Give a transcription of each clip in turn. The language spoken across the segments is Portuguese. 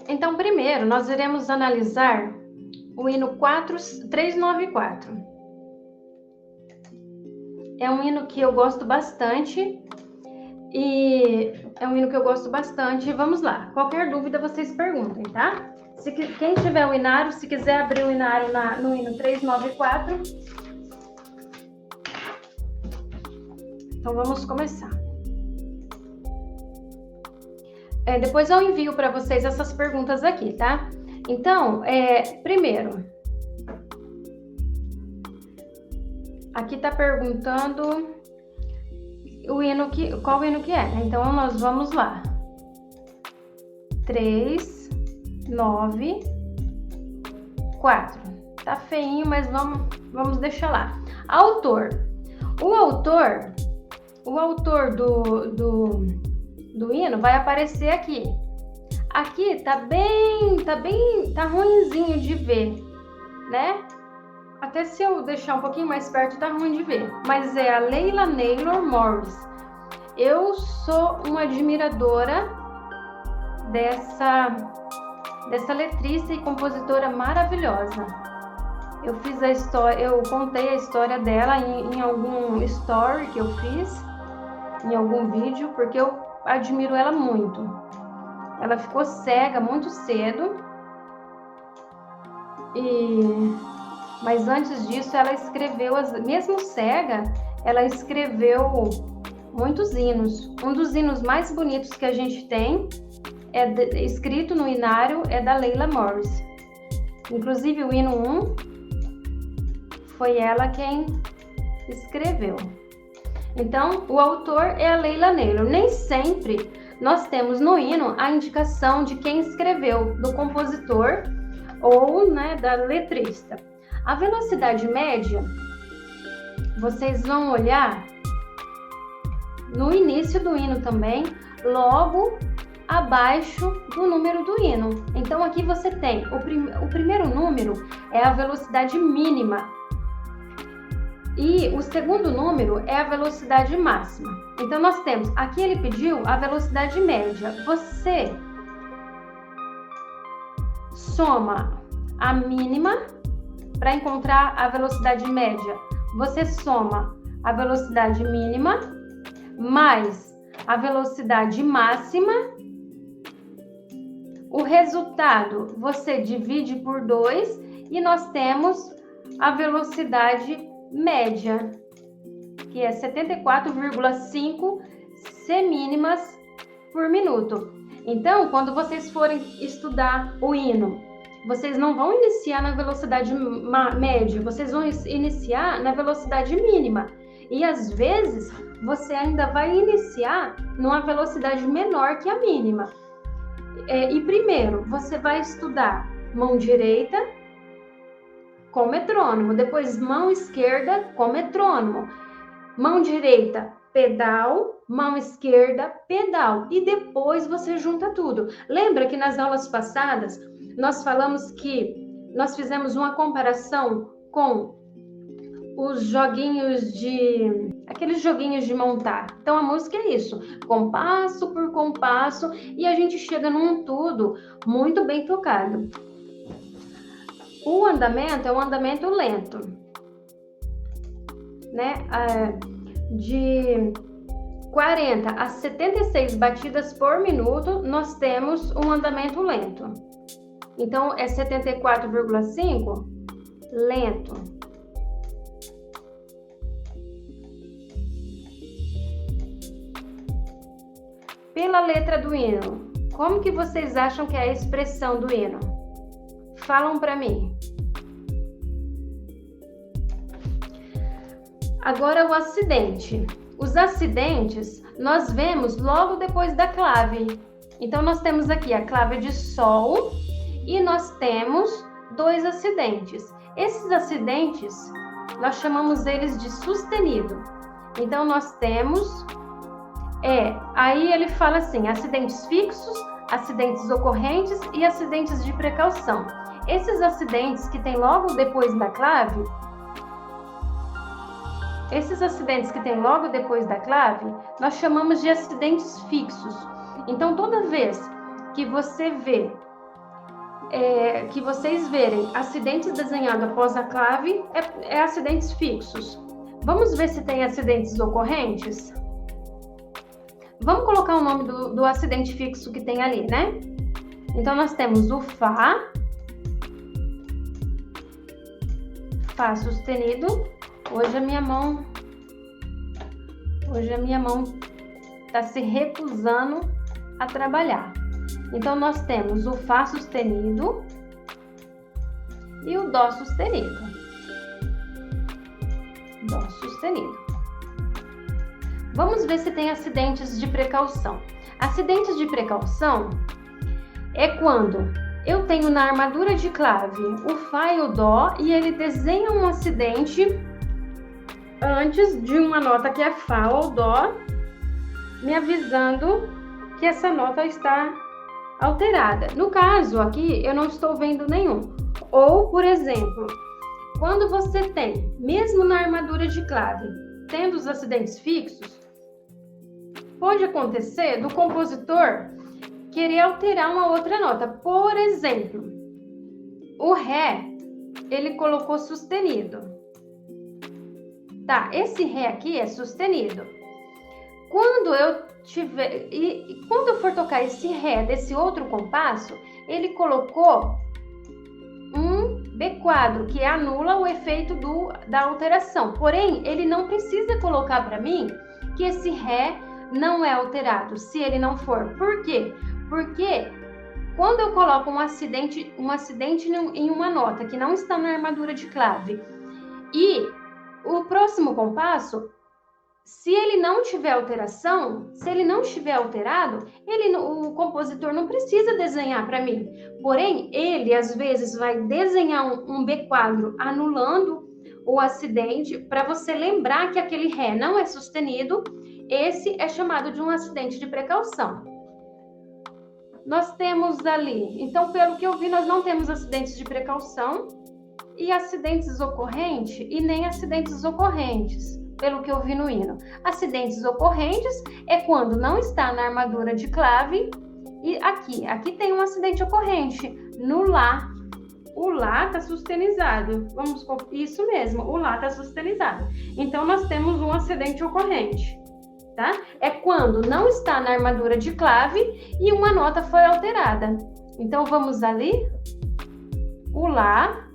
Então, primeiro, nós iremos analisar o hino 394. É um hino que eu gosto bastante. Vamos lá. Qualquer dúvida, vocês perguntem, tá? Quem tiver o inário, se quiser abrir o inário no hino 394. Então, vamos começar. Depois eu envio para vocês essas perguntas aqui, tá? Então, primeiro, aqui tá perguntando qual hino que é, né? Então, nós vamos lá. 3, 9, 4. Tá feinho, mas vamos deixar lá. Autor. O autor do hino vai aparecer aqui. Aqui tá ruinzinho de ver, né? Até se eu deixar um pouquinho mais perto, tá ruim de ver. Mas é a Leila Naylor Morris. Eu sou uma admiradora dessa letrista e compositora maravilhosa. Eu contei a história dela em algum story que eu fiz, em algum vídeo, porque eu admiro ela muito. Ela ficou cega muito cedo, mas antes disso ela escreveu, mesmo cega, ela escreveu muitos hinos. Um dos hinos mais bonitos que a gente tem, escrito no inário, é da Leila Morris. Inclusive o hino 1 foi ela quem escreveu. Então, o autor é a Leila Naylor. Nem sempre nós temos no hino a indicação de quem escreveu, do compositor ou, né, da letrista. A velocidade média, vocês vão olhar no início do hino também, logo abaixo do número do hino. Então, aqui você tem o primeiro número é a velocidade mínima. E o segundo número é a velocidade máxima. Então, nós temos, aqui ele pediu a velocidade média. Você soma a mínima para encontrar a velocidade média. Você soma a velocidade mínima mais a velocidade máxima. O resultado você divide por 2 e nós temos a velocidade média, que é 74,5 semínimas por minuto. Então, quando vocês forem estudar o hino, vocês não vão iniciar na velocidade média, vocês vão iniciar na velocidade mínima. E às vezes, você ainda vai iniciar numa velocidade menor que a mínima. E primeiro, você vai estudar mão direita com metrônomo, depois mão esquerda com metrônomo, mão direita, pedal, mão esquerda, pedal, e depois você junta tudo. Lembra que nas aulas passadas nós falamos que nós fizemos uma comparação com os aqueles joguinhos de montar. Então a música é isso, compasso por compasso, e a gente chega num tudo muito bem tocado. O andamento é um andamento lento, né? De 40 a 76 batidas por minuto, nós temos um andamento lento. Então, é 74,5 lento. Pela letra do hino, como que vocês acham que é a expressão do hino? Falam para mim. Agora o acidente. Os acidentes nós vemos logo depois da clave. Então nós temos aqui a clave de sol e nós temos 2 acidentes. Esses acidentes nós chamamos eles de sustenido. Então nós temos aí ele fala assim: acidentes fixos, acidentes ocorrentes e acidentes de precaução. Esses acidentes que tem logo depois da clave, nós chamamos de acidentes fixos. Então, toda vez que você vê que vocês verem acidentes desenhados após a clave é acidentes fixos. Vamos ver se tem acidentes ocorrentes? Vamos colocar o nome do acidente fixo que tem ali, né? Então, nós temos o Fá sustenido. Hoje a minha mão está se recusando a trabalhar. Então, nós temos o Fá sustenido e o Dó sustenido. Dó sustenido. Vamos ver se tem acidentes de precaução. Acidentes de precaução é quando eu tenho na armadura de clave o Fá e o Dó e ele desenha um acidente antes de uma nota que é Fá ou Dó, me avisando que essa nota está alterada. No caso aqui, eu não estou vendo nenhum. Ou, por exemplo, quando você tem, mesmo na armadura de clave, tendo os acidentes fixos, pode acontecer do compositor querer alterar uma outra nota. Por exemplo, o Ré, ele colocou sustenido. Tá, esse Ré aqui é sustenido. Quando eu for tocar esse Ré desse outro compasso, ele colocou um B quadro, que anula o efeito da alteração. Porém, ele não precisa colocar para mim que esse Ré não é alterado, se ele não for. Por quê? Porque quando eu coloco um acidente em uma nota que não está na armadura de clave e o próximo compasso, se ele não tiver alteração, se ele não estiver alterado, o compositor não precisa desenhar para mim. Porém, ele às vezes vai desenhar um B quadro anulando o acidente para você lembrar que aquele Ré não é sustenido. Esse é chamado de um acidente de precaução. Nós temos ali, então, pelo que eu vi, nós não temos acidentes de precaução e acidentes ocorrentes e nem acidentes ocorrentes, pelo que eu vi no hino. Acidentes ocorrentes é quando não está na armadura de clave e aqui tem um acidente ocorrente, no Lá. O Lá está sustenizado. Isso mesmo, o Lá está sustenizado. Então, nós temos um acidente ocorrente. Tá? É quando não está na armadura de clave e uma nota foi alterada. Então, vamos ali. O Lá,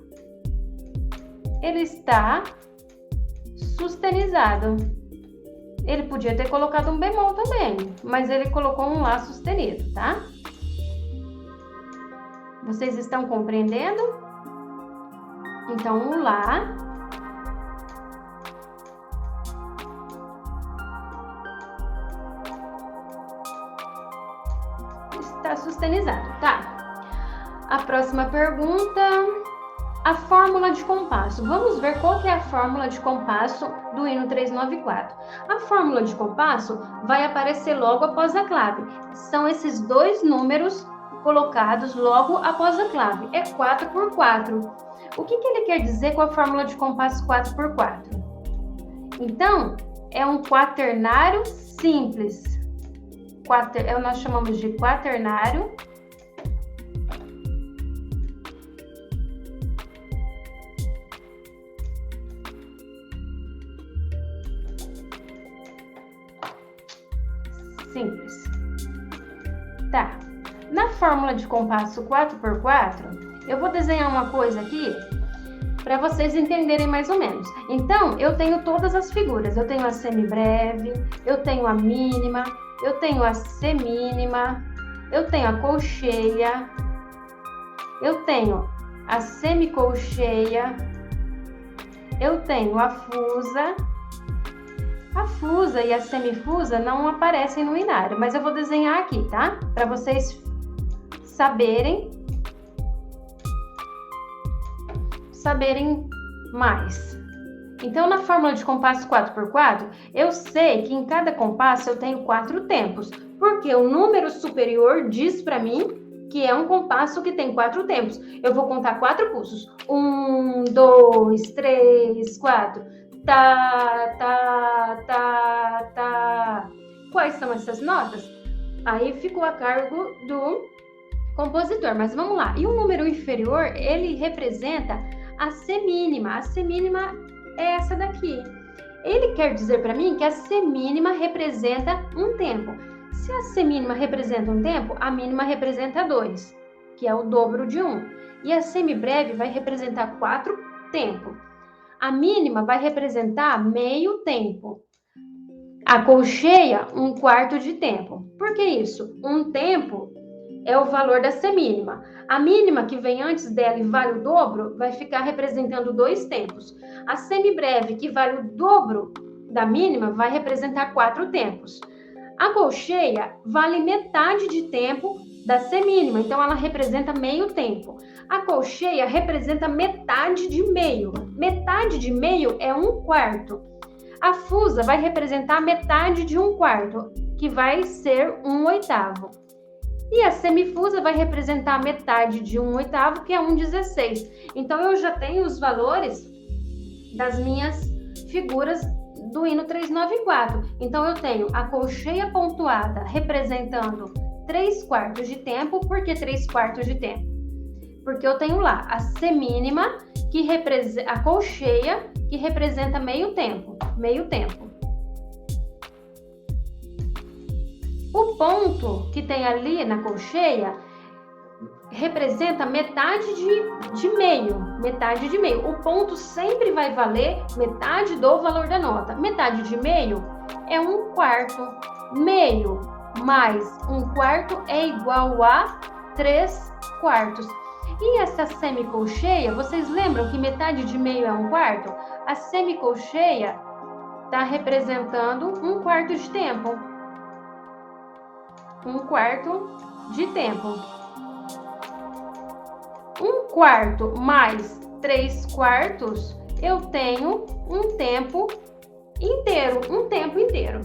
ele está sustenizado. Ele podia ter colocado um bemol também, mas ele colocou um Lá sustenido, tá? Vocês estão compreendendo? Então, o Lá está sustenizado, tá? A próxima pergunta, a fórmula de compasso. Vamos ver qual que é a fórmula de compasso do hino 394. A fórmula de compasso vai aparecer logo após a clave. São esses dois números colocados logo após a clave. É 4x4. O que ele quer dizer com a fórmula de compasso 4x4? Então, é um quaternário simples. Nós chamamos de quaternário simples. Tá. Na fórmula de compasso 4x4, eu vou desenhar uma coisa aqui para vocês entenderem mais ou menos. Então, eu tenho todas as figuras. Eu tenho a semibreve, eu tenho a mínima, eu tenho a semínima, eu tenho a colcheia, eu tenho a semicolcheia, eu tenho a fusa. A fusa e a semifusa não aparecem no inário, mas eu vou desenhar aqui, tá? Para vocês saberem mais. Então, na fórmula de compasso 4x4, eu sei que em cada compasso eu tenho 4 tempos, porque o número superior diz para mim que é um compasso que tem 4 tempos. Eu vou contar 4 pulsos. 1, 2, 3, 4. Tá, tá, tá, tá. Quais são essas notas? Aí ficou a cargo compositor. Mas vamos lá. E o número inferior, ele representa a semínima. A semínima é essa daqui. Ele quer dizer para mim que a semínima representa um tempo. Se a semínima representa um tempo, a mínima representa 2, que é o dobro de 1. E a semibreve vai representar 4 tempos. A mínima vai representar meio tempo. A colcheia, 1/4 de tempo. Por que isso? Um tempo é o valor da semínima. A mínima que vem antes dela e vale o dobro, vai ficar representando 2 tempos. A semibreve, que vale o dobro da mínima, vai representar 4 tempos. A colcheia vale metade de tempo da semínima, então ela representa meio tempo. A colcheia representa metade de meio. Metade de meio é 1/4. A fusa vai representar metade de 1/4, que vai ser 1/8. E a semifusa vai representar metade de 1/8, que é 1/16. Então, eu já tenho os valores das minhas figuras do hino 394. Então, eu tenho a colcheia pontuada representando 3/4 de tempo. Por que 3/4 de tempo? Porque eu tenho lá a semínima, que representa a colcheia, que representa meio tempo. Meio tempo. O ponto que tem ali na colcheia representa metade de meio. Metade de meio. O ponto sempre vai valer metade do valor da nota. Metade de meio é 1/4. Meio mais 1/4 é igual a 3/4. E essa semicolcheia, vocês lembram que metade de meio é 1/4? A semicolcheia está representando 1/4 de tempo. 1/4 de tempo. 1/4 mais 3/4, eu tenho um tempo inteiro. Um tempo inteiro.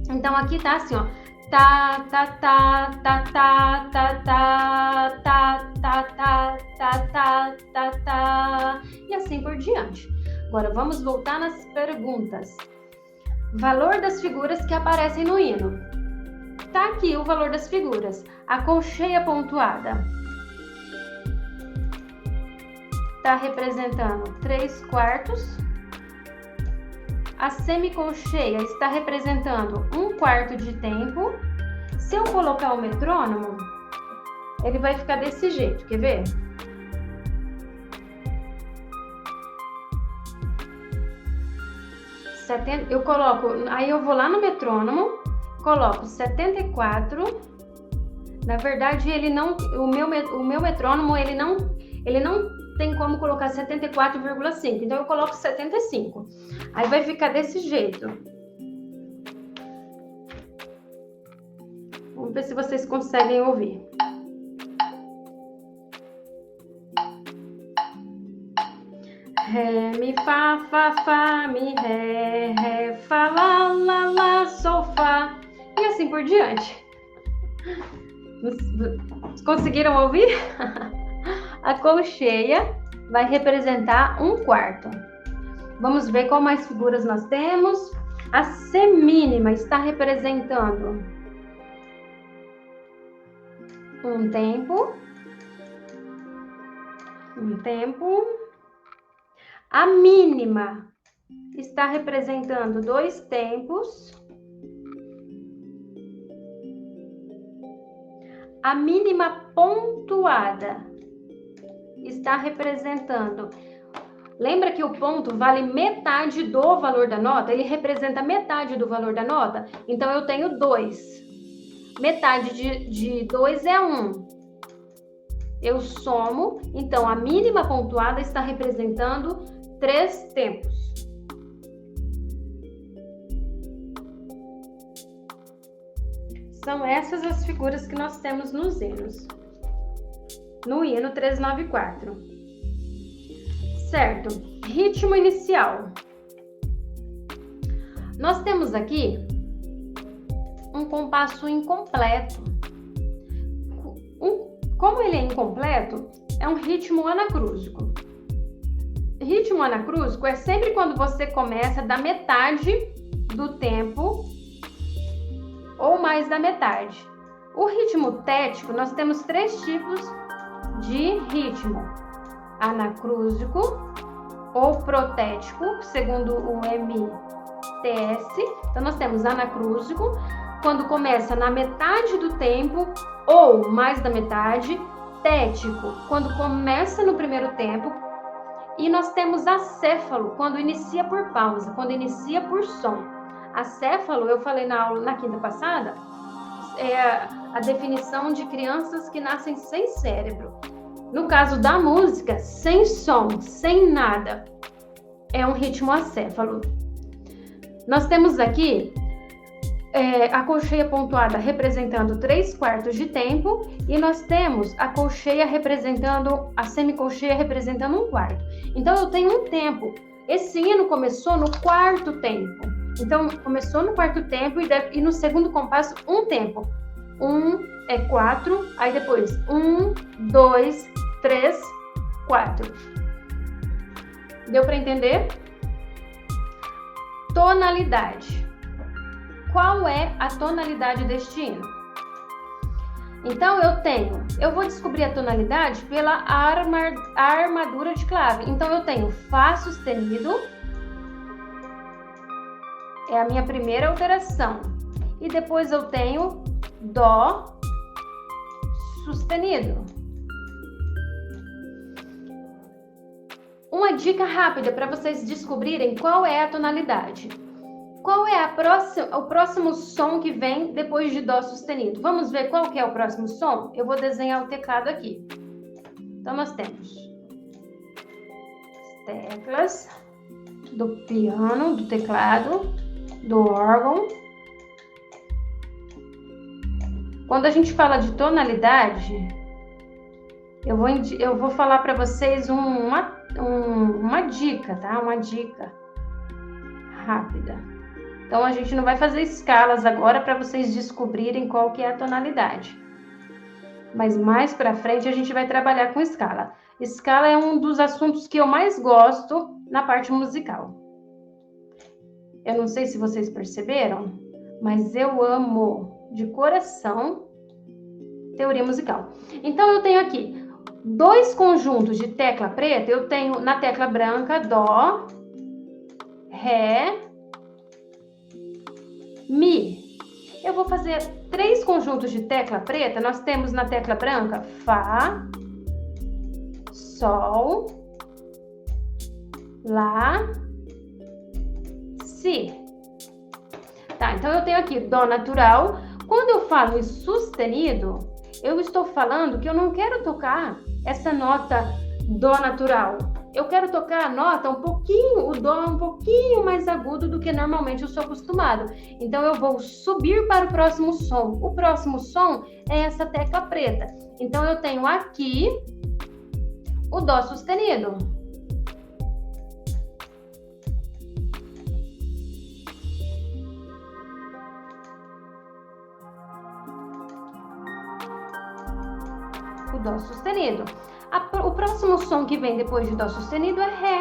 Então, aqui tá assim, ó. Tá, tá, tá, tá, tá, tá, tá, tá, tá, tá, tá, tá, tá, tá, e assim por diante. Agora, vamos voltar nas perguntas. Valor das figuras que aparecem no hino. Tá aqui o valor das figuras. A colcheia pontuada tá representando 3/4. A semicolcheia está representando 1/4 de tempo. Se eu colocar o metrônomo, ele vai ficar desse jeito, quer ver? Eu coloco, aí eu vou lá no metrônomo, coloco 74. Na verdade, ele não, o meu metrônomo, ele não tem como colocar 74,5. Então, eu coloco 75. Aí vai ficar desse jeito. Vamos ver se vocês conseguem ouvir. Ré, mi, fá, mi, ré, fá, lá, sol, fá. E assim por diante. Conseguiram ouvir? A colcheia vai representar 1/4. Vamos ver qual mais figuras nós temos. A semínima está representando um tempo. A mínima está representando 2 tempos. A mínima pontuada está representando. Lembra que o ponto vale metade do valor da nota? Ele representa metade do valor da nota? Então, eu tenho 2. Metade de 2 é 1. Eu somo. Então, a mínima pontuada está representando 3 tempos. São essas as figuras que nós temos nos hinos. No hino 394. Certo. Ritmo inicial. Nós temos aqui um compasso incompleto. Como ele é incompleto, é um ritmo anacrúsico. Ritmo anacrúsico é sempre quando você começa da metade do tempo ou mais da metade. O ritmo tético, nós temos 3 tipos de ritmo: anacrúsico ou protético, segundo o MTS. Então, nós temos anacrúsico, quando começa na metade do tempo ou mais da metade. Tético, quando começa no primeiro tempo. E nós temos acéfalo, quando inicia por pausa, quando inicia por som. Acéfalo, eu falei na aula na quinta passada, é a definição de crianças que nascem sem cérebro. No caso da música, sem som, sem nada, é um ritmo acéfalo. Nós temos aqui a colcheia pontuada representando 3/4 de tempo, e nós temos a colcheia representando, a semicolcheia representando 1/4. Então, eu tenho um tempo. Esse hino começou no 4º tempo. Então, começou no 4º tempo e no segundo compasso, um tempo. 1 é 4, aí depois 1, 2, 3, 4. Deu para entender? Tonalidade. Qual é a tonalidade deste hino? Então, eu vou descobrir a tonalidade pela armadura de clave. Então, eu tenho Fá sustenido, é a minha primeira alteração. E depois eu tenho Dó sustenido. Uma dica rápida para vocês descobrirem qual é a tonalidade. Qual é o próximo som que vem depois de Dó sustenido? Vamos ver qual que é o próximo som? Eu vou desenhar o teclado aqui. Então, nós temos as teclas do piano, do teclado, do órgão. Quando a gente fala de tonalidade, eu vou falar para vocês uma dica, tá? Uma dica rápida. Então, a gente não vai fazer escalas agora para vocês descobrirem qual que é a tonalidade. Mas mais para frente a gente vai trabalhar com escala. Escala é um dos assuntos que eu mais gosto na parte musical. Eu não sei se vocês perceberam, mas eu amo de coração teoria musical. Então, eu tenho aqui 2 conjuntos de tecla preta. Eu tenho na tecla branca Dó, Ré, Mi. Eu vou fazer 3 conjuntos de tecla preta. Nós temos na tecla branca Fá, Sol, Lá, Si. Tá, então eu tenho aqui Dó natural. Quando eu falo em sustenido, eu estou falando que eu não quero tocar essa nota Dó natural. Eu quero tocar a nota o Dó um pouquinho mais agudo do que normalmente eu sou acostumado. Então, eu vou subir para o próximo som. O próximo som é essa tecla preta. Então, eu tenho aqui o Dó sustenido. O Dó sustenido. O próximo som que vem depois de Dó sustenido é Ré.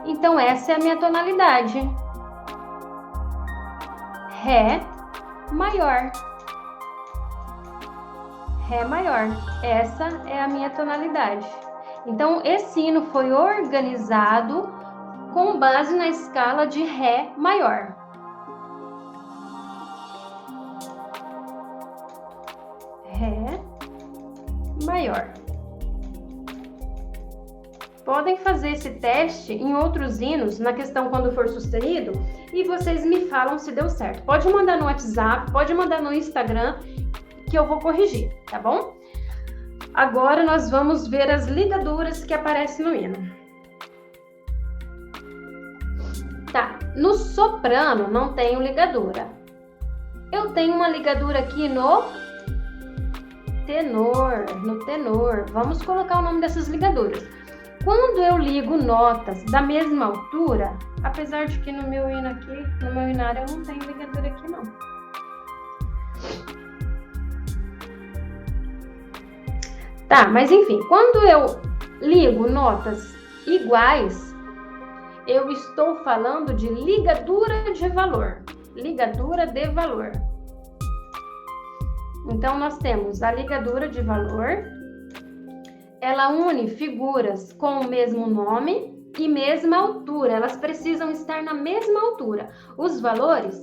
Então, essa é a minha tonalidade. Ré maior. Ré maior. Essa é a minha tonalidade. Então, esse hino foi organizado com base na escala de Ré maior. Ré maior. Podem fazer esse teste em outros hinos, na questão quando for sustenido, e vocês me falam se deu certo. Pode mandar no WhatsApp, pode mandar no Instagram, que eu vou corrigir, tá bom? Agora nós vamos ver as ligaduras que aparecem no hino. Tá, no soprano não tenho ligadura. Eu tenho uma ligadura aqui no tenor. Vamos colocar o nome dessas ligaduras. Quando eu ligo notas da mesma altura, apesar de que no meu hino aqui, no meu hinário, eu não tenho ligadura aqui não. Tá, mas enfim, quando eu ligo notas iguais, eu estou falando de ligadura de valor. Ligadura de valor. Então, nós temos a ligadura de valor, ela une figuras com o mesmo nome e mesma altura, elas precisam estar na mesma altura. Os valores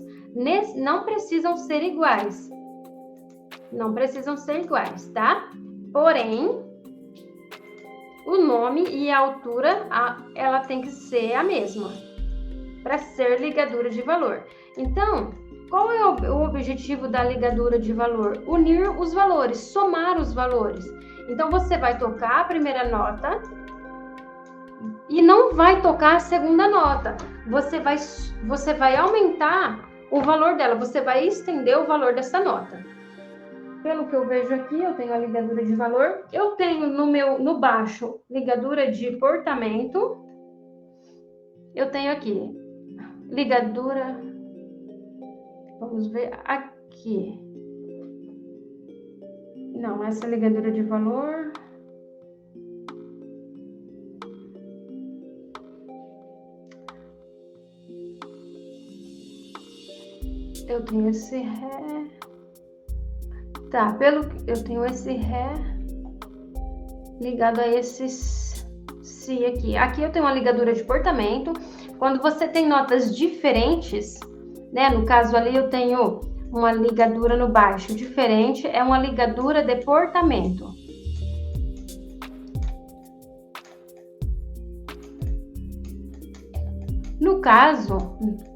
não precisam ser iguais, tá? Porém, o nome e a altura, ela tem que ser a mesma, para ser ligadura de valor. Então, qual é o objetivo da ligadura de valor? Unir os valores, somar os valores. Então, você vai tocar a primeira nota e não vai tocar a segunda nota. Você vai aumentar o valor dela, você vai estender o valor dessa nota. Pelo que eu vejo aqui, eu tenho a ligadura de valor. Eu tenho no baixo ligadura de portamento. Eu tenho aqui ligadura. Vamos ver aqui. Não, essa ligadura de valor. Eu tenho esse Ré. Tá, eu tenho esse Ré ligado a esse Si aqui. Aqui eu tenho uma ligadura de portamento. Quando você tem notas diferentes, né? No caso ali eu tenho uma ligadura no baixo diferente, é uma ligadura de portamento. No caso,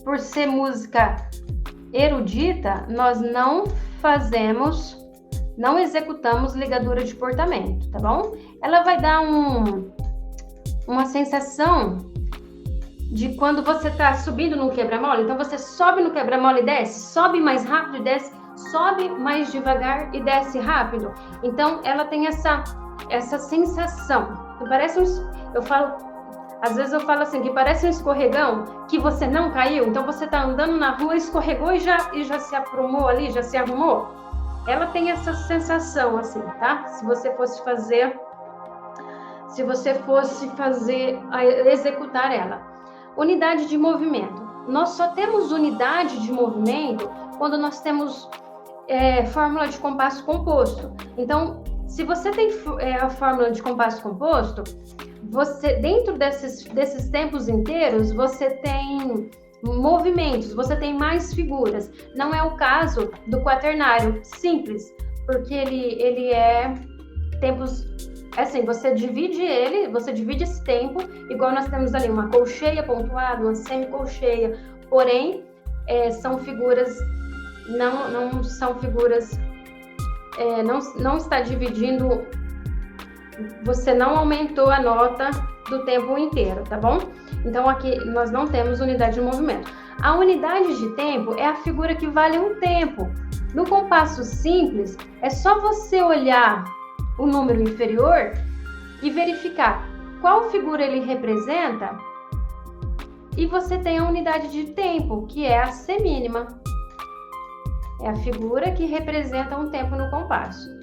por ser música erudita, nós não executamos ligadura de portamento, tá bom? Ela vai dar uma sensação de quando você tá subindo no quebra-mola. Então, você sobe no quebra-mola e desce, sobe mais rápido e desce, sobe mais devagar e desce rápido. Então, ela tem essa sensação. Às vezes eu falo assim, que parece um escorregão, que você não caiu. Então, você tá andando na rua, escorregou e já se aprumou ali, já se arrumou. Ela tem essa sensação, assim, tá? Se você fosse executar ela. Unidade de movimento. Nós só temos unidade de movimento quando nós temos fórmula de compasso composto. Então, se você tem a fórmula de compasso composto, você, dentro desses tempos inteiros, você tem movimentos, você tem mais figuras. Não é o caso do quaternário simples, porque ele é tempos, assim, você divide esse tempo, igual nós temos ali uma colcheia pontuada, uma semicolcheia, porém, são figuras, não são figuras, não está dividindo, você não aumentou a nota do tempo inteiro, tá bom? Então, aqui nós não temos unidade de movimento. A unidade de tempo é a figura que vale um tempo. No compasso simples, é só você olhar o número inferior e verificar qual figura ele representa e você tem a unidade de tempo, que é a semínima. É a figura que representa um tempo no compasso.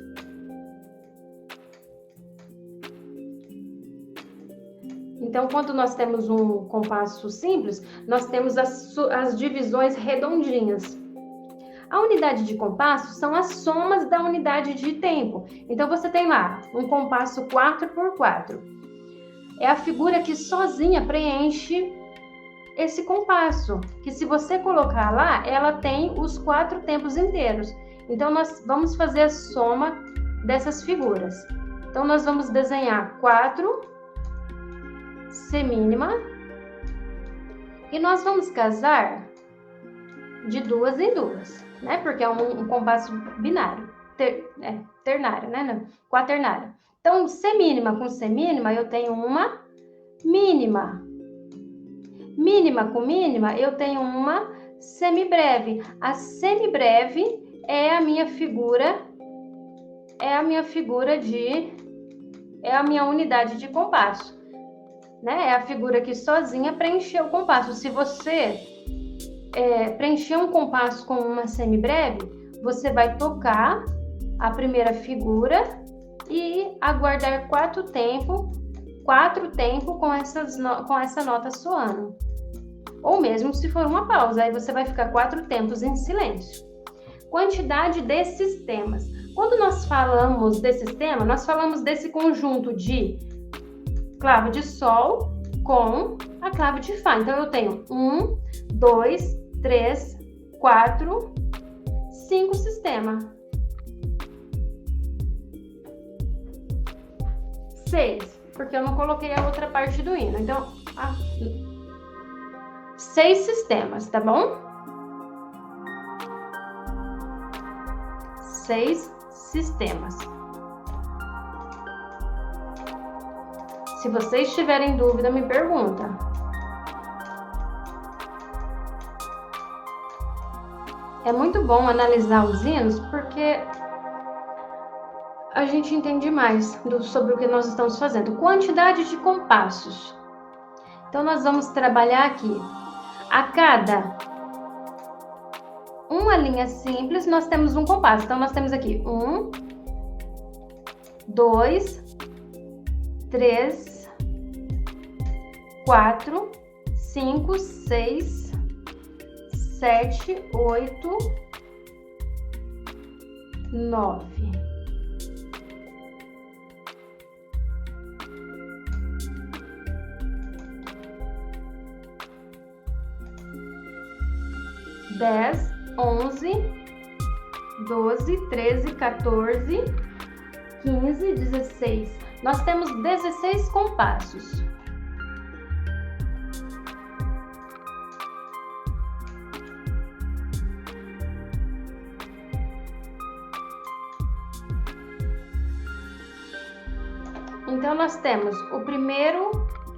Então, quando nós temos um compasso simples, nós temos as divisões redondinhas. A unidade de compasso são as somas da unidade de tempo. Então, você tem lá um compasso 4x4. É a figura que sozinha preenche esse compasso, que se você colocar lá, ela tem os 4 tempos inteiros. Então, nós vamos fazer a soma dessas figuras. Então, nós vamos desenhar 4 semínima e nós vamos casar de 2 em 2, né? Porque é um compasso binário, ternário, né? Quaternário. Então, semínima com semínima, eu tenho uma mínima. Mínima com mínima, eu tenho uma semibreve. A semibreve é a minha figura, é a minha unidade de compasso. Né? É a figura que sozinha preencheu o compasso. Se você preencher um compasso com uma semibreve, você vai tocar a primeira figura e aguardar 4 tempos com essa nota soando. Ou mesmo se for uma pausa, aí você vai ficar 4 tempos em silêncio. Quantidade de sistemas. Quando nós falamos desse sistema, nós falamos desse conjunto de clave de sol com a clave de fá. Então, eu tenho 1, 2, 3, 4, 5 sistemas. 6, porque eu não coloquei a outra parte do hino. Então, 6 sistemas, tá bom? 6 sistemas. Se vocês tiverem dúvida, me pergunta. É muito bom analisar os hinos, porque a gente entende mais sobre o que nós estamos fazendo. Quantidade de compassos. Então, nós vamos trabalhar aqui. A cada uma linha simples, nós temos um compasso. Então, nós temos aqui 1, 2, 3, 4, 5, 6, 7, 8, 9. Dez, 11, 12, 13, 14, 15, 16. Nós temos 16 compassos. Então, nós temos o primeiro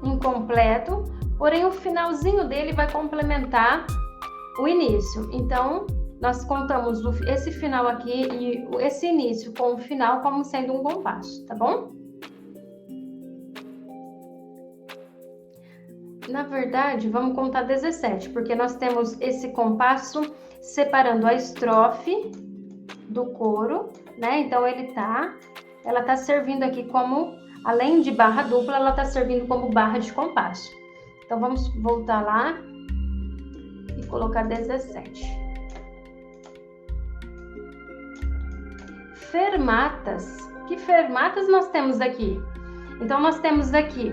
incompleto, porém o finalzinho dele vai complementar o início. Então, nós contamos esse final aqui e esse início com o final como sendo um compasso, tá bom? Na verdade, vamos contar 17, porque nós temos esse compasso separando a estrofe do coro, né? Então, ela tá servindo aqui como, além de barra dupla, ela tá servindo como barra de compasso. Então, vamos voltar lá e colocar 17. Fermatas. Que fermatas nós temos aqui? Então, nós temos aqui,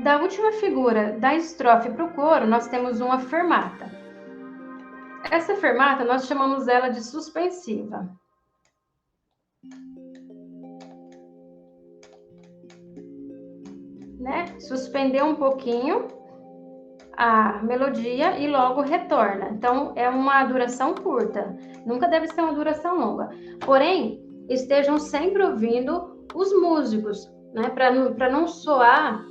da última figura da estrofe para o coro, nós temos uma fermata. Essa fermata, nós chamamos ela de suspensiva. Né? Suspender um pouquinho a melodia e logo retorna. Então, é uma duração curta. Nunca deve ser uma duração longa. Porém, estejam sempre ouvindo os músicos, né? Para não soar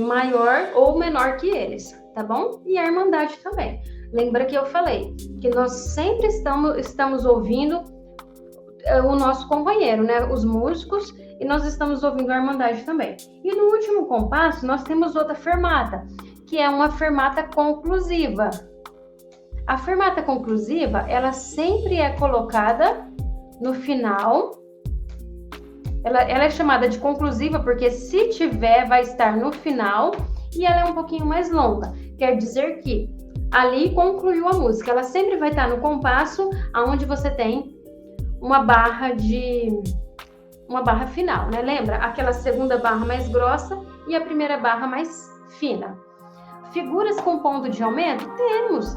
maior ou menor que eles, tá bom? E a Irmandade também. Lembra que eu falei que nós sempre estamos ouvindo o nosso companheiro, né? Os músicos, e nós estamos ouvindo a Irmandade também. E no último compasso, nós temos outra fermata, que é uma fermata conclusiva. A fermata conclusiva, ela sempre é colocada no final. Ela é chamada de conclusiva porque, se tiver, vai estar no final, e ela é um pouquinho mais longa. Quer dizer que ali concluiu a música. Ela sempre vai estar no compasso onde você tem uma barra final, né? Lembra? Aquela segunda barra mais grossa e a primeira barra mais fina. Figuras com ponto de aumento?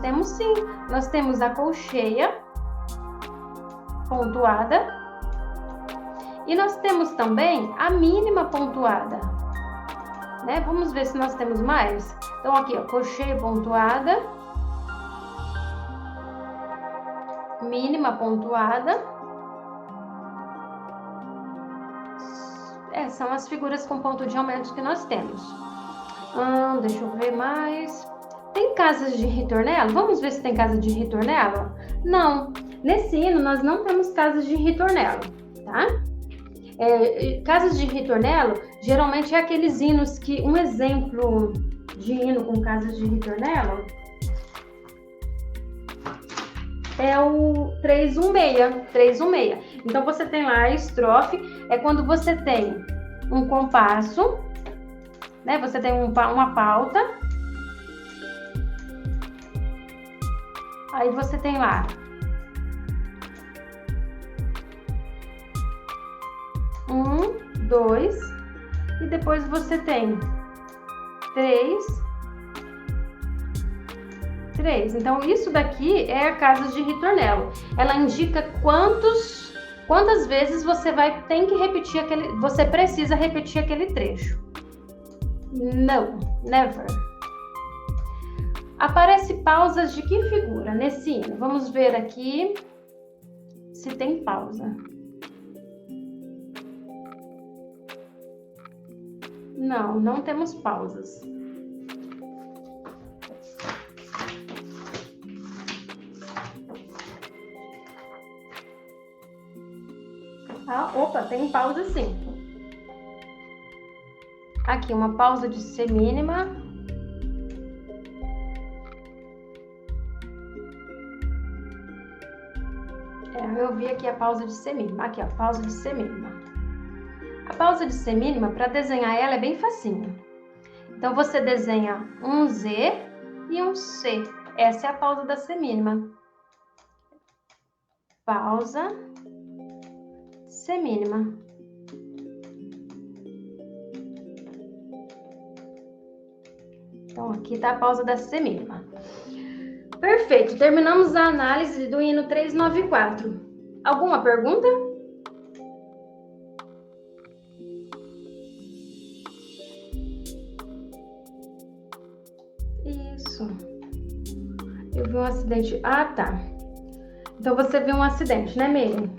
Temos sim. Nós temos a colcheia pontuada e nós temos também a mínima pontuada, né? Vamos ver se nós temos mais. Então, aqui, ó, colcheia pontuada, mínima pontuada. São as figuras com ponto de aumento que nós temos. Deixa eu ver mais. Tem casas de ritornelo? Vamos ver se tem casa de ritornelo? Não. Nesse hino, nós não temos casas de ritornelo, tá? Casas de ritornelo, geralmente é aqueles hinos que... Um exemplo de hino com casas de ritornelo é o 316. Então, você tem lá a estrofe, é quando você tem um compasso, né? Você tem uma pauta, aí você tem lá 1, 2, e depois você tem 3, 3. Então, isso daqui é a casa de ritornelo. Ela indica quantas vezes você tem que repetir você precisa repetir aquele trecho. No, never. Aparece pausas de que figura nesse hino? Vamos ver aqui se tem pausa. Não temos pausas. Opa, tem pausa sim. Aqui, uma pausa de C mínima. Eu vi aqui a pausa de C mínima. Aqui, ó, pausa de C mínima. A pausa de C mínima, para desenhar ela, é bem facinho. Então, você desenha um Z e um C. Essa é a pausa da C mínima. Pausa, C mínima. Então, aqui está a pausa da C mínima. Perfeito, terminamos a análise do hino 394. Alguma pergunta? Isso. Eu vi um acidente. Ah, tá. Então, você viu um acidente, né, Meire?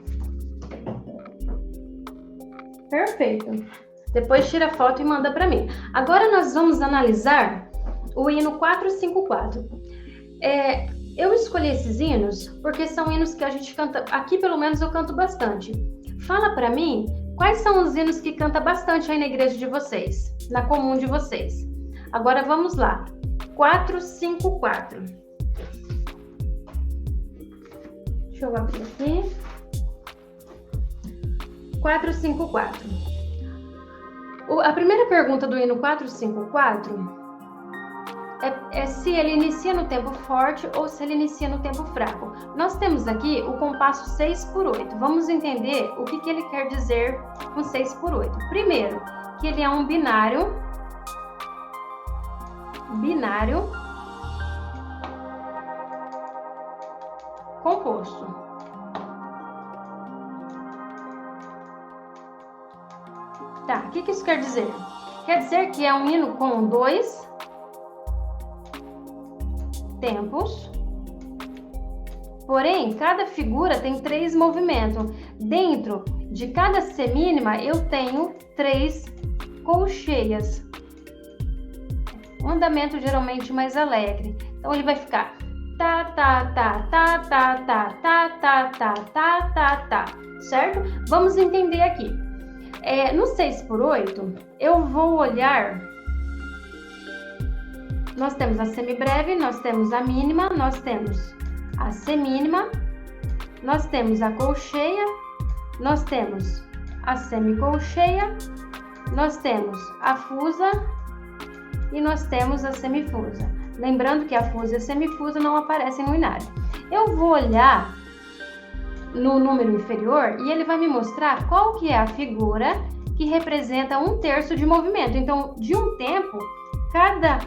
Perfeito. Depois tira a foto e manda para mim. Agora nós vamos analisar o hino 454. Eu escolhi esses hinos porque são hinos que a gente canta, aqui pelo menos eu canto bastante. Fala para mim quais são os hinos que canta bastante aí na igreja de vocês, na comum de vocês. Agora vamos lá. 454. Deixa eu abrir aqui. 454. A primeira pergunta do hino 454 é se ele inicia no tempo forte ou se ele inicia no tempo fraco. Nós temos aqui o compasso 6/8. Vamos entender o que ele quer dizer com 6/8. Primeiro, que ele é um binário composto. Tá, o que isso quer dizer? Quer dizer que é um hino com 2 tempos, porém, cada figura tem 3 movimentos. Dentro de cada semínima, eu tenho 3 colcheias. Um andamento geralmente mais alegre. Então, ele vai ficar tá, tá, tá, tá, tá, tá, tá, tá, tá, tá, tá, tá, certo? Vamos entender aqui. No 6/8, eu vou olhar. Nós temos a semibreve, nós temos a mínima, nós temos a semínima, nós temos a colcheia, nós temos a semicolcheia, nós temos a fusa e nós temos a semifusa. Lembrando que a fusa e a semifusa não aparecem no inário. Eu vou olhar no número inferior e ele vai me mostrar qual que é a figura que representa 1/3 de movimento. Então, de um tempo, cada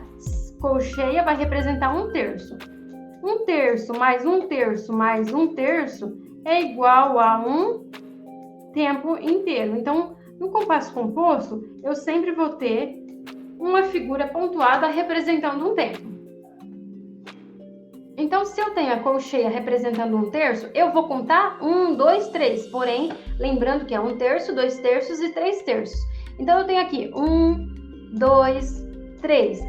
colcheia vai representar 1/3. 1/3 mais 1/3 mais 1/3 é igual a 1 tempo inteiro. Então, no compasso composto, eu sempre vou ter uma figura pontuada representando um tempo. Então, se eu tenho a colcheia representando 1/3, eu vou contar 1, 2, 3. Porém, lembrando que é 1/3, 2/3 e 3/3. Então, eu tenho aqui 1, 2, 3.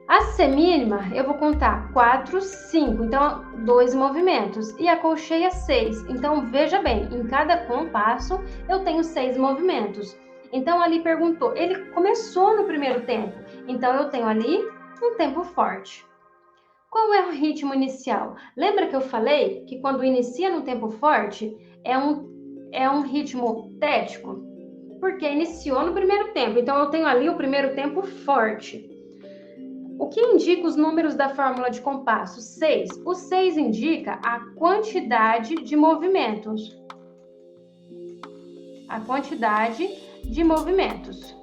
A semínima, eu vou contar 4, 5. Então, 2 movimentos. E a colcheia, 6. Então, veja bem, em cada compasso, eu tenho 6 movimentos. Então, ali perguntou, ele começou no primeiro tempo. Então, eu tenho ali um tempo forte. Qual é o ritmo inicial? Lembra que eu falei que quando inicia no tempo forte, é um ritmo tético? Porque iniciou no primeiro tempo. Então, eu tenho ali o primeiro tempo forte. O que indica os números da fórmula de compasso? 6. O 6 indica a quantidade de movimentos. a quantidade de movimentos.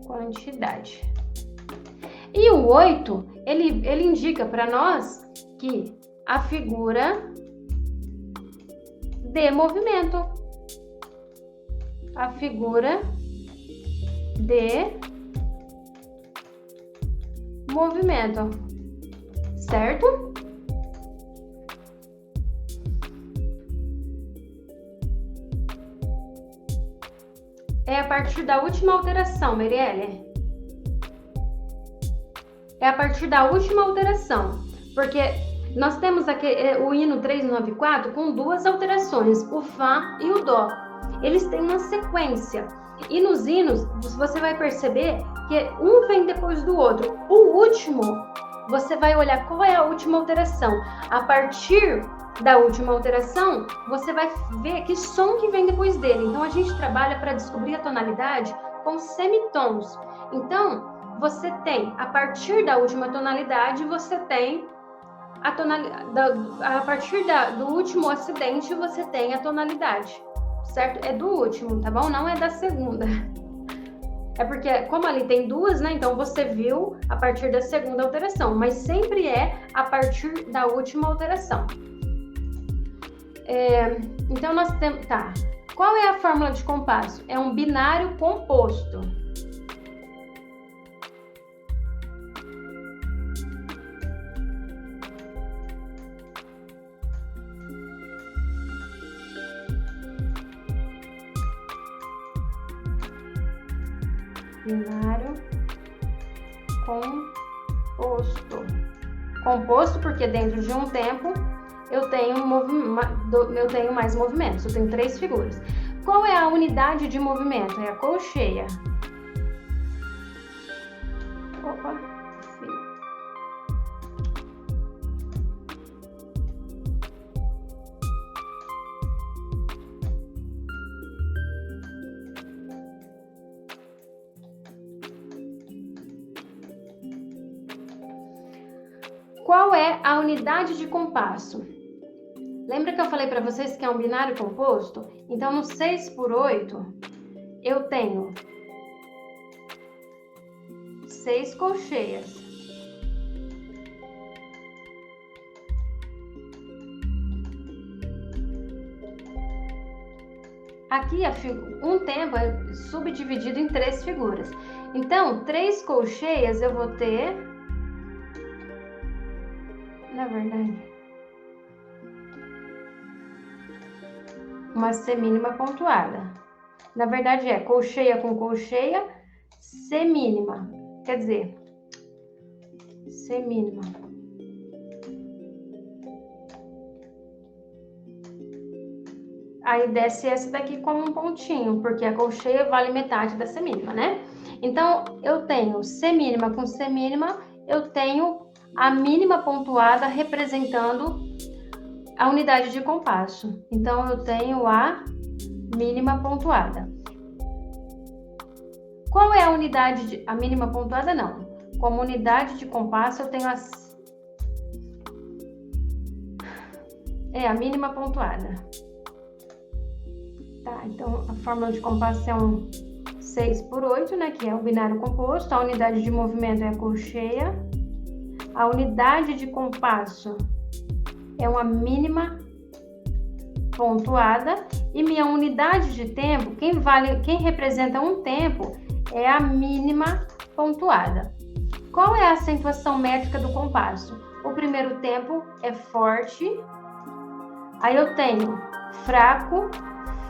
Quantidade. E o 8, ele indica para nós que a figura de movimento. A figura de movimento, certo? É a partir da última alteração, Marielle. É a partir da última alteração, porque nós temos aqui o hino 394 com duas alterações, o Fá e o Dó. Eles têm uma sequência. E nos hinos, você vai perceber que um vem depois do outro. O último, você vai olhar qual é a última alteração. A partir da última alteração, você vai ver que som que vem depois dele. Então, a gente trabalha para descobrir a tonalidade com semitons. Então, você tem, a partir da última tonalidade, você tem a tonalidade. A partir do último acidente, você tem a tonalidade. Certo? É do último, tá bom? Não é da segunda. É porque, como ali tem duas, né? Então, você viu a partir da segunda alteração, mas sempre é a partir da última alteração. Então, nós temos... Tá. Qual é a fórmula de compasso? É um binário composto. Binário composto. Composto porque dentro de um tempo eu tenho mais movimentos. Eu tenho 3 figuras. Qual é a unidade de movimento? É a colcheia. Opa, sim. Qual é a unidade de compasso? Lembra que eu falei para vocês que é um binário composto? Então, no 6/8, eu tenho 6 colcheias. Aqui, um tempo é subdividido em 3 figuras. Então, 3 colcheias eu vou ter... Na verdade, uma semínima pontuada. Na verdade, é colcheia com colcheia, semínima. Quer dizer, semínima. Aí desce essa daqui como um pontinho, porque a colcheia vale metade da semínima, né? Então, eu tenho semínima com semínima, eu tenho a mínima pontuada representando a unidade de compasso. Então, eu tenho a mínima pontuada. Qual é a unidade a mínima pontuada? Não. Como unidade de compasso, eu tenho a mínima pontuada. Tá, então, a fórmula de compasso é um 6/8, né? Que é o binário composto. A unidade de movimento é a colcheia. A unidade de compasso é uma mínima pontuada e minha unidade de tempo, quem representa um tempo é a mínima pontuada. Qual é a acentuação métrica do compasso? O primeiro tempo é forte, aí eu tenho fraco,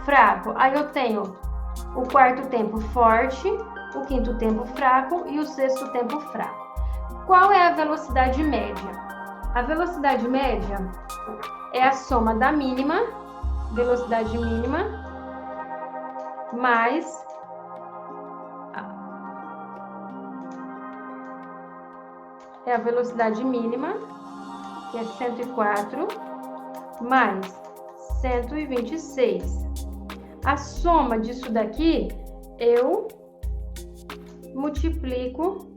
fraco, aí eu tenho o quarto tempo forte, o quinto tempo fraco e o sexto tempo fraco. Qual é a velocidade média? A velocidade média é a soma da mínima, velocidade mínima, mais a velocidade mínima, que é 104, mais 126. A soma disso daqui, eu multiplico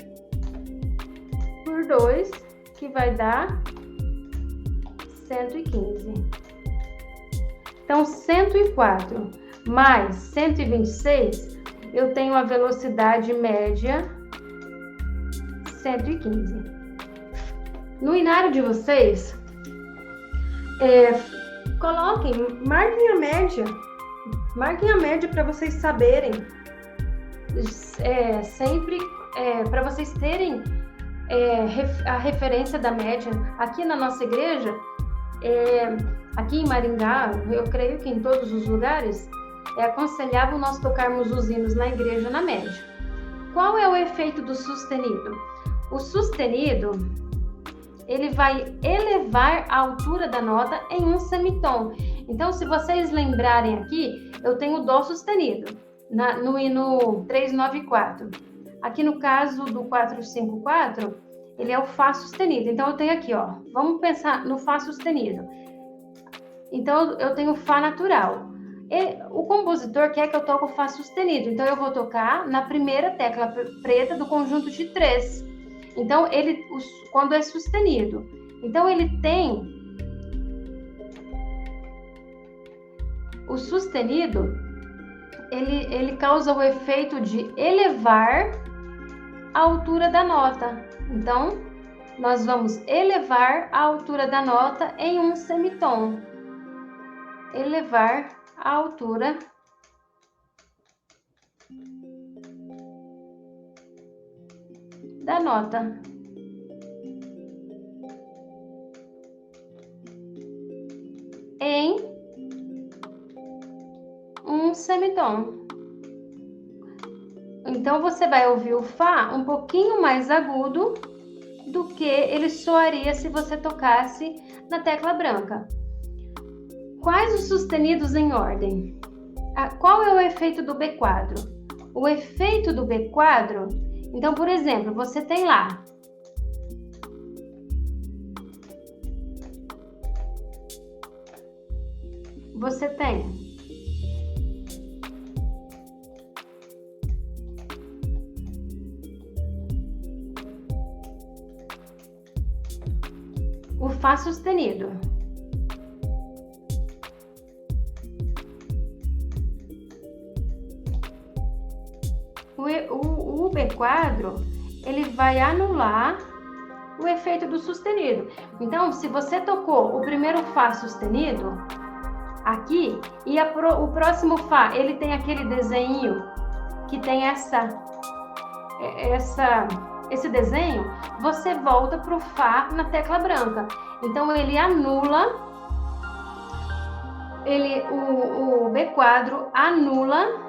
por 2, que vai dar 115. Então, 104 mais 126, eu tenho a velocidade média 115. No inário de vocês, marquem a média para vocês saberem, sempre para vocês terem a referência da média. Aqui na nossa igreja, aqui em Maringá, eu creio que em todos os lugares, é aconselhável nós tocarmos os hinos na igreja na média. Qual é o efeito do sustenido? O sustenido, ele vai elevar a altura da nota em um semitom. Então, se vocês lembrarem aqui, eu tenho o Dó sustenido no hino 394. Aqui no caso do 454, ele é o Fá sustenido. Então, eu tenho aqui, ó, vamos pensar no Fá sustenido. Então, eu tenho o Fá natural. O compositor quer que eu toque o Fá sustenido. Então, eu vou tocar na primeira tecla preta do conjunto de 3. Então, quando é sustenido. Então, ele tem... O sustenido, ele causa o efeito de elevar a altura da nota. Então, nós vamos elevar a altura da nota em um semitom. Elevar a altura da nota. Em um semitom. Então, você vai ouvir o Fá um pouquinho mais agudo do que ele soaria se você tocasse na tecla branca. Quais os sustenidos em ordem? Qual é o efeito do B quadro? O efeito do B quadro, então, por exemplo, você tem lá o Fá sustenido. O B quadro, ele vai anular o efeito do sustenido. Então, se você tocou o primeiro Fá sustenido aqui, e o próximo Fá, ele tem aquele desenho que tem esse desenho, você volta para o Fá na tecla branca. Então, ele anula, o B quadro anula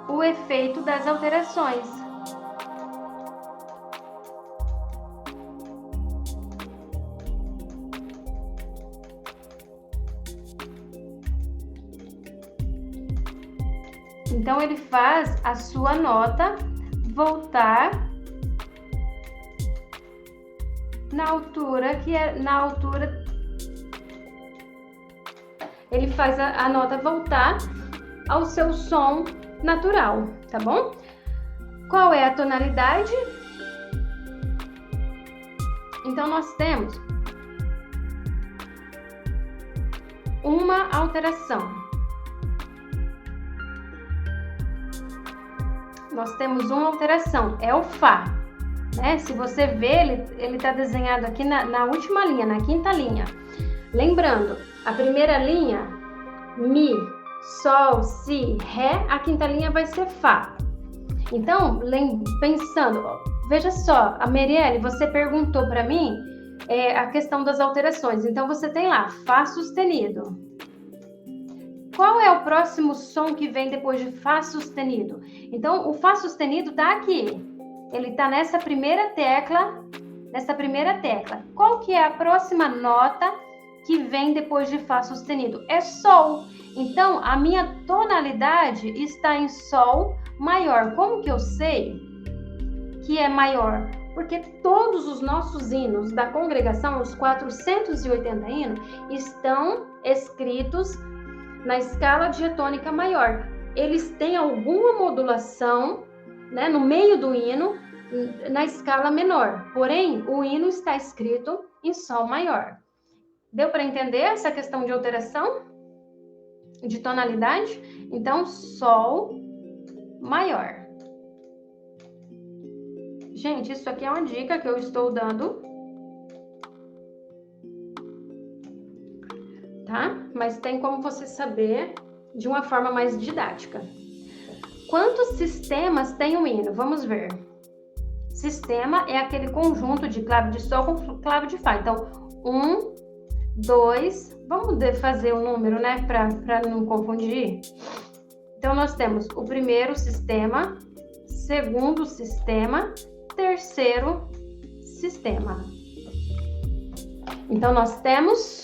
o efeito das alterações. Então, ele faz a sua nota voltar na altura que é na altura. Ele faz a nota voltar ao seu som natural, tá bom? Qual é a tonalidade? Então, nós temos uma alteração. Nós temos uma alteração, é o Fá, né? Se você vê, ele tá desenhado aqui na última linha, na quinta linha. Lembrando, a primeira linha, Mi, Sol, Si, Ré, a quinta linha vai ser Fá. Então, pensando, veja só, a Merielle, você perguntou para mim a questão das alterações. Então, você tem lá, Fá sustenido. Qual é o próximo som que vem depois de Fá sustenido? Então, o Fá sustenido tá aqui. Ele tá nessa primeira tecla. Qual que é a próxima nota que vem depois de Fá sustenido? É Sol. Então, a minha tonalidade está em Sol maior. Como que eu sei que é maior? Porque todos os nossos hinos da congregação, os 480 hinos, estão escritos na escala diatônica maior. Eles têm alguma modulação, né, no meio do hino, na escala menor, porém o hino está escrito em sol maior. Deu para entender essa questão de alteração de tonalidade? Então, sol maior. Gente, isso aqui é uma dica que eu estou dando, tá? Mas tem como você saber de uma forma mais didática. Quantos sistemas tem um hino? Vamos ver. Sistema é aquele conjunto de clave de sol com clave de fá. Então, 1, 2, vamos fazer o número, né, para não confundir. Então, nós temos o primeiro sistema, segundo sistema, terceiro sistema. Então, nós temos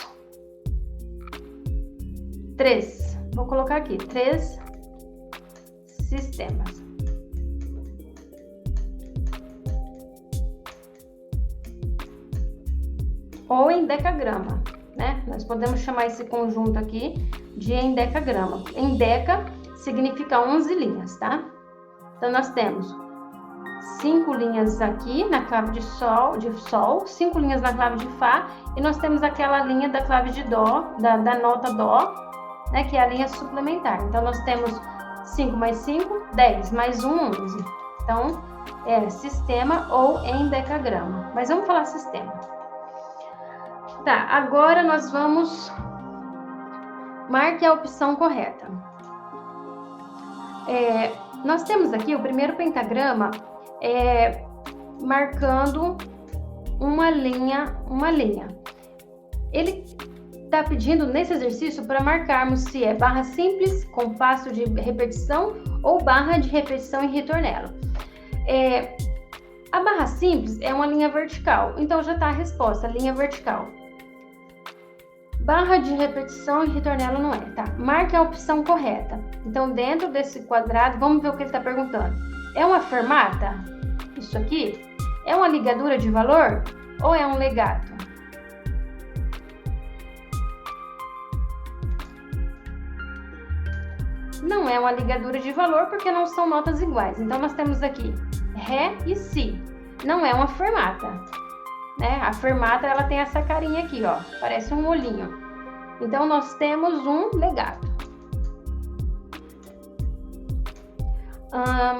3. Vou colocar aqui, 3 sistemas. Ou em decagrama, né? Nós podemos chamar esse conjunto aqui de endecagrama. Endeca significa 11 linhas, tá? Então, nós temos 5 linhas aqui na clave de sol, 5 linhas na clave de fá, e nós temos aquela linha da clave de dó, da nota dó, né? Que é a linha suplementar. Então, nós temos 5 mais 5, 10, mais 1, 11. Então, é sistema ou endecagrama. Mas vamos falar sistema. Tá, agora nós vamos... Marque a opção correta. Nós temos aqui o primeiro pentagrama marcando uma linha. Ele está pedindo nesse exercício para marcarmos se é barra simples, compasso de repetição ou barra de repetição e ritornelo. A barra simples é uma linha vertical, então já está a resposta, linha vertical. Barra de repetição e ritornelo não é, tá? Marque a opção correta. Então, dentro desse quadrado, vamos ver o que ele está perguntando. É uma fermata? Isso aqui? É uma ligadura de valor? Ou é um legato? Não é uma ligadura de valor porque não são notas iguais. Então, nós temos aqui Ré e Si. Não é uma fermata, né? A fermata, ela tem essa carinha aqui, ó. Parece um olhinho. Então, nós temos um legato.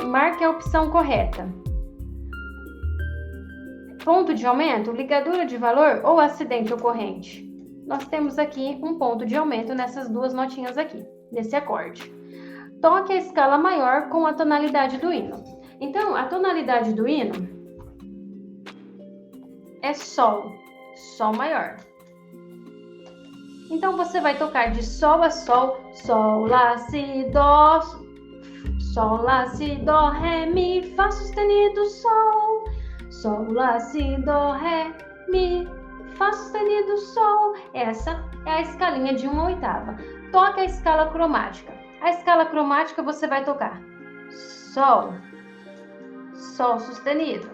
Marque a opção correta. Ponto de aumento, ligadura de valor ou acidente ocorrente? Nós temos aqui um ponto de aumento nessas duas notinhas aqui, nesse acorde. Toque a escala maior com a tonalidade do hino. Então, a tonalidade do hino é sol, sol maior. Então, você vai tocar de sol a sol, sol, lá, si, dó, sol, lá, si, dó, ré, mi, fá sustenido, sol, sol, lá, si, dó, ré, mi, fá sustenido, sol. Essa é a escalinha de 1/8. Toca a escala cromática. A escala cromática você vai tocar sol, sol sustenido.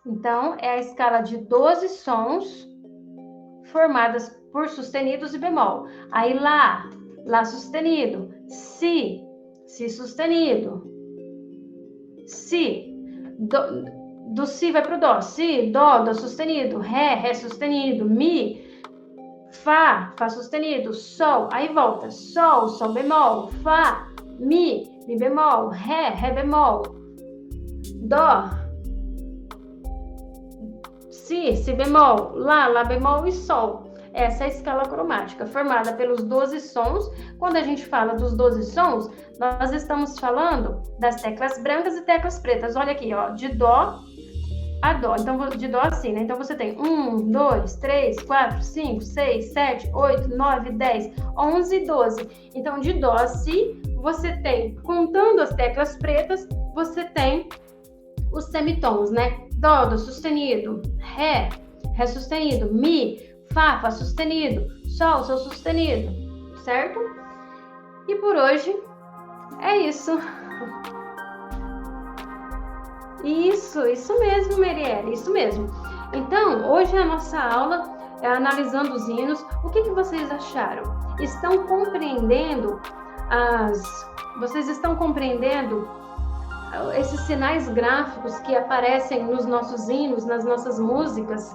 Então, é a escala de 12 sons formadas por sustenidos e bemol. Aí, lá, lá sustenido, si, si sustenido, si, do si vai pro dó, si, dó sustenido, ré, ré sustenido, mi, fá, fá sustenido, sol, aí volta, sol, sol bemol, fá, mi bemol, ré bemol, dó, si bemol, lá bemol e sol. Essa é a escala cromática, formada pelos 12 sons. Quando a gente fala dos 12 sons, nós estamos falando das teclas brancas e teclas pretas. Olha aqui, ó, de dó a dó. Então, de dó assim, né? Então, você tem 1, 2, 3, 4, 5, 6, 7, 8, 9, 10, 11, 12. Então, de dó a si, você tem, contando as teclas pretas, você tem os semitons, né? Dó sustenido, ré sustenido, mi, fá sustenido, sol sustenido, certo? E por hoje é isso. Isso mesmo, Marielle, isso mesmo. Então, hoje a nossa aula é analisando os hinos. O que vocês acharam? Vocês estão compreendendo esses sinais gráficos que aparecem nos nossos hinos, nas nossas músicas,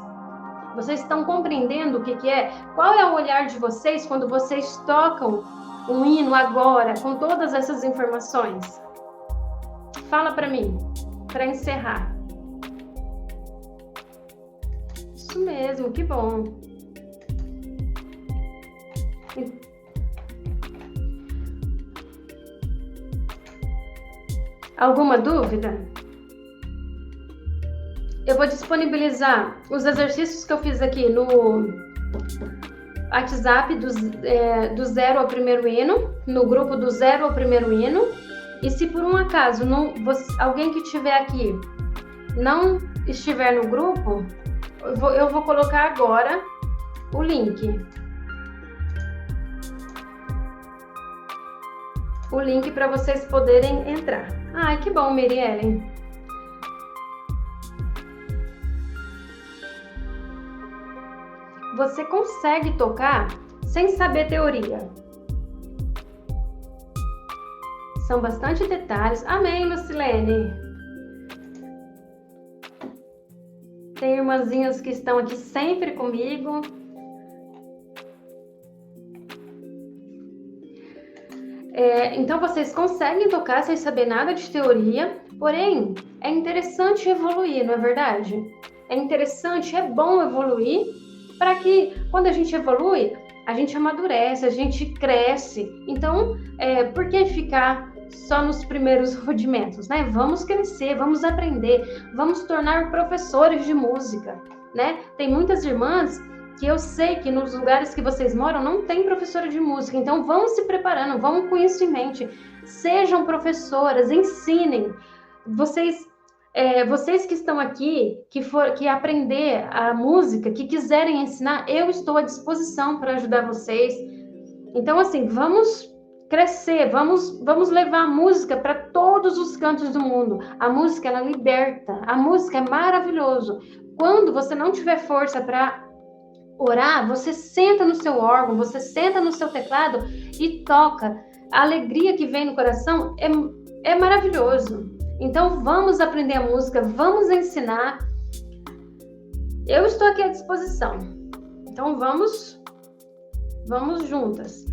vocês estão compreendendo o que é? Qual é o olhar de vocês quando vocês tocam um hino agora, com todas essas informações? Fala para mim, para encerrar. Isso mesmo, que bom. Alguma dúvida? Eu vou disponibilizar os exercícios que eu fiz aqui no WhatsApp do 0 ao primeiro hino, no grupo do 0 ao primeiro hino. E se por um acaso alguém que estiver aqui não estiver no grupo, eu vou colocar agora o link. O link para vocês poderem entrar. Ai, que bom, Mirielle. Você consegue tocar sem saber teoria. São bastante detalhes. Amém, Lucilene. Tem irmãzinhos que estão aqui sempre comigo. Então, vocês conseguem tocar sem saber nada de teoria, porém, é interessante evoluir, não é verdade? É interessante, é bom evoluir, para que, quando a gente evolui, a gente amadurece, a gente cresce. Então, por que ficar só nos primeiros rudimentos, né? Vamos crescer, vamos aprender, vamos tornar professores de música, né? Tem muitas irmãs que eu sei que nos lugares que vocês moram não tem professora de música, então vão se preparando, vão com isso em mente, sejam professoras, ensinem. Vocês que estão aqui, que aprender a música, que quiserem ensinar, eu estou à disposição para ajudar vocês. Então, assim, vamos crescer, vamos levar a música para todos os cantos do mundo. A música, ela liberta, a música é maravilhoso. Quando você não tiver força para orar, você senta no seu órgão, você senta no seu teclado e toca. A alegria que vem no coração é maravilhoso. Então, vamos aprender a música, vamos ensinar. Eu estou aqui à disposição. Então, vamos juntas.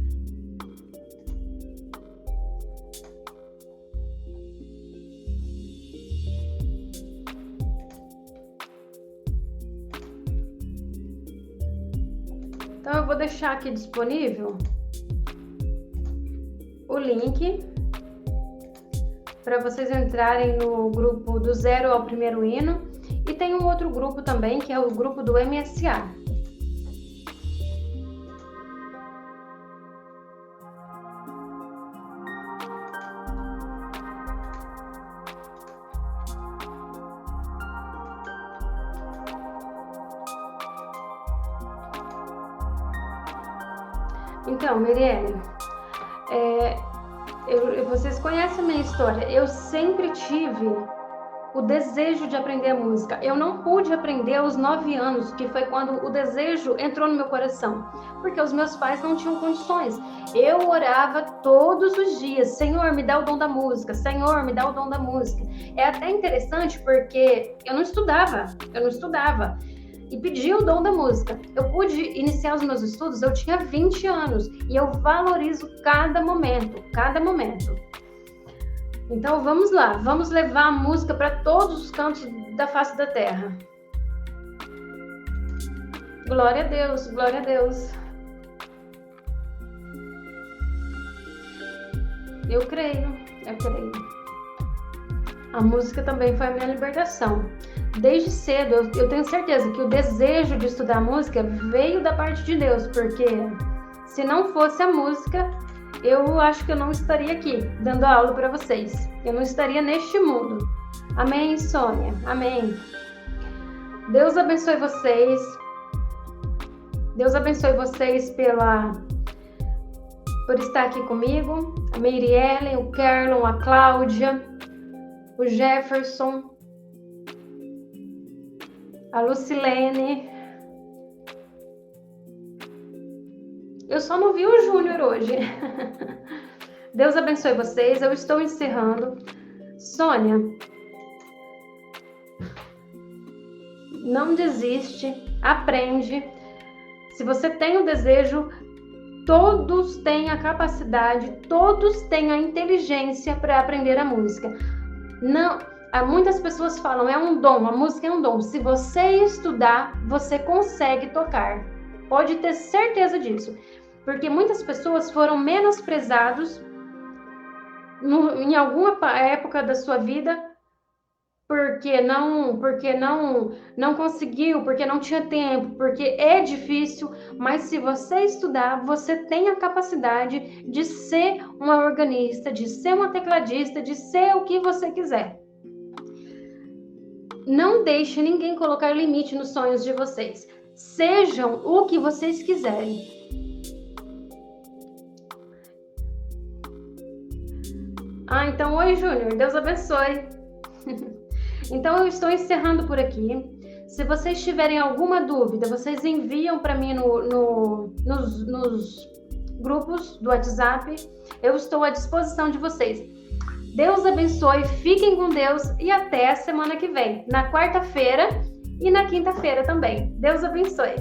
Então, eu vou deixar aqui disponível o link para vocês entrarem no grupo do 0 ao primeiro hino. E tem um outro grupo também, que é o grupo do MSA. Então, Mirielle, vocês conhecem a minha história. Eu sempre tive o desejo de aprender a música. Eu não pude aprender aos 9 anos, que foi quando o desejo entrou no meu coração, porque os meus pais não tinham condições. Eu orava todos os dias: Senhor, me dá o dom da música, Senhor, me dá o dom da música. É até interessante porque eu não estudava. E pedi o dom da música. Eu pude iniciar os meus estudos, eu tinha 20 anos, e eu valorizo cada momento. Então vamos lá, vamos levar a música para todos os cantos da face da terra. Glória a Deus, glória a Deus. Eu creio. A música também foi a minha libertação. Desde cedo, eu tenho certeza que o desejo de estudar música veio da parte de Deus, porque se não fosse a música, eu acho que eu não estaria aqui dando aula para vocês. Eu não estaria neste mundo. Amém, Sônia? Amém. Deus abençoe vocês. Deus abençoe vocês por estar aqui comigo. A Mirielle, o Kerlon, a Cláudia, o Jefferson, a Lucilene. Eu só não vi o Júnior hoje. Deus abençoe vocês. Eu estou encerrando. Sônia, não desiste, aprende. Se você tem o desejo, todos têm a capacidade, todos têm a inteligência para aprender a música. Não, muitas pessoas falam, é um dom, a música é um dom. Se você estudar, você consegue tocar. Pode ter certeza disso. Porque muitas pessoas foram menosprezados em alguma época da sua vida porque não conseguiu, porque não tinha tempo, porque é difícil, mas se você estudar, você tem a capacidade de ser uma organista, de ser uma tecladista, de ser o que você quiser. Não deixe ninguém colocar limite nos sonhos de vocês. Sejam o que vocês quiserem. Então, oi, Júnior, Deus abençoe. Então, eu estou encerrando por aqui. Se vocês tiverem alguma dúvida, vocês enviam para mim nos grupos do WhatsApp. Eu estou à disposição de vocês. Deus abençoe, fiquem com Deus e até a semana que vem, na quarta-feira e na quinta-feira também. Deus abençoe.